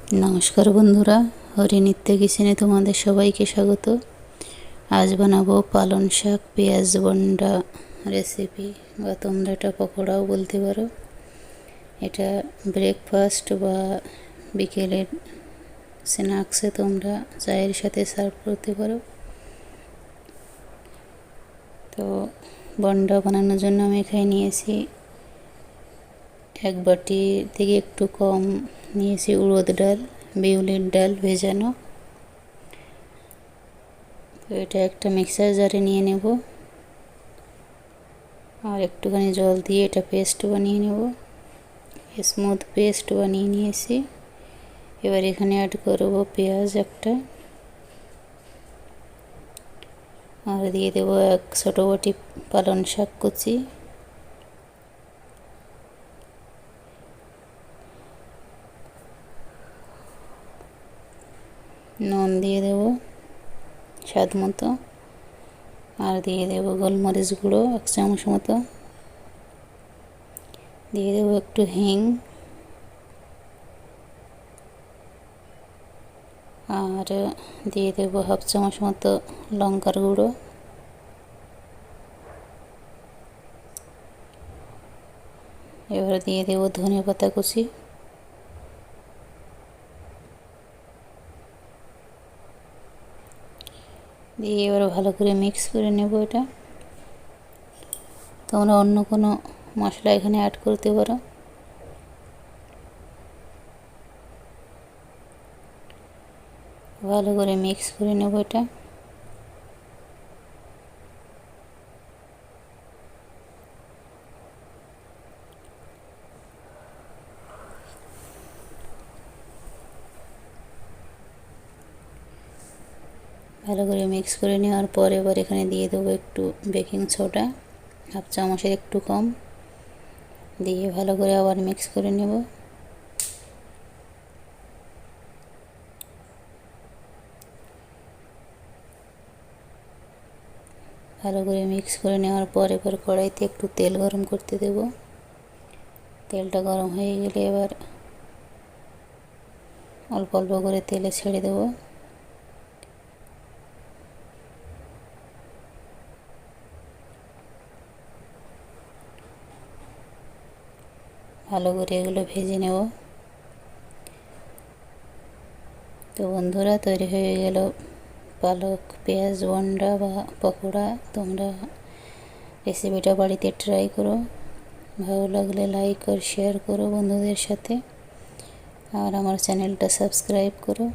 नमस्कार बंधुरा हरिनित्य किचेने तुम्हारे सबाइके स्वागत। आज बनाबो पालन शाक पेঁয়াজ बंडा रेसिपि बा तोमरा एटा पकोड़ाओ बोलते पारो। एटा ब्रेकफास्ट बा बिकेलेर स्नैक्से तोमरा चायेर साथे सार्व करते पारो। तो बंडा बानानोर जोन्नो आमि एखाने नियेछि एक बाटी थेके एकटू कम नियेछि उड़द डाल बिउलिर डाल भेजानो। तो এটা একটা মিক্সার জারে নিয়ে নেব আর একটুখানি জল দিয়ে এটা পেস্ট বানিয়ে নেব। স্মুথ পেস্ট বানিয়ে নিয়েছি। এবার এখানে অ্যাড করব পেঁয়াজ একটা আর দিয়ে দেব এক ছোট বাটি পালং শাক কুচি, নুন দিয়ে দেব স্বাদ মতো আর দিয়ে দেব গোলমরিচ গুঁড়ো এক চামচ মতো, দিয়ে দেব একটু হিং আর দিয়ে দেব হাফ চামচ মতো লঙ্কার গুঁড়ো। এবার দিয়ে দেব ধনে পাতা কুচি, দিয়ে এবার ভালো করে মিক্স করে নেব। এটা তোমরা অন্য কোনো মশলা এখানে অ্যাড করতে পারো। ভালো করে মিক্স করে নেব এটা। ভালো করে মিক্স করে নেওয়ার পর এবার এখানে দিয়ে দেবো একটু বেকিং সোডা, হাফ চামচের একটু কম, দিয়ে ভালো করে আবার মিক্স করে নেব। ভালো করে মিক্স করে নেওয়ার পর এবার কড়াইতে একটু তেল গরম করতে দেব। তেলটা গরম হয়ে গেলে এবার অল্প অল্প করে তেলে ছেড়ে দেব। ভালো করে এগুলো ভেজে নেব। তো বন্ধুরা তৈরি হয়ে গেল পালক পেঁয়াজ বন্ডা বা পকোড়া। তোমরা রেসিপিটা বাড়িতে ট্রাই করো, ভালো লাগলে লাইক আর শেয়ার করো বন্ধুদের সাথে, আর আমার চ্যানেলটা সাবস্ক্রাইব করো।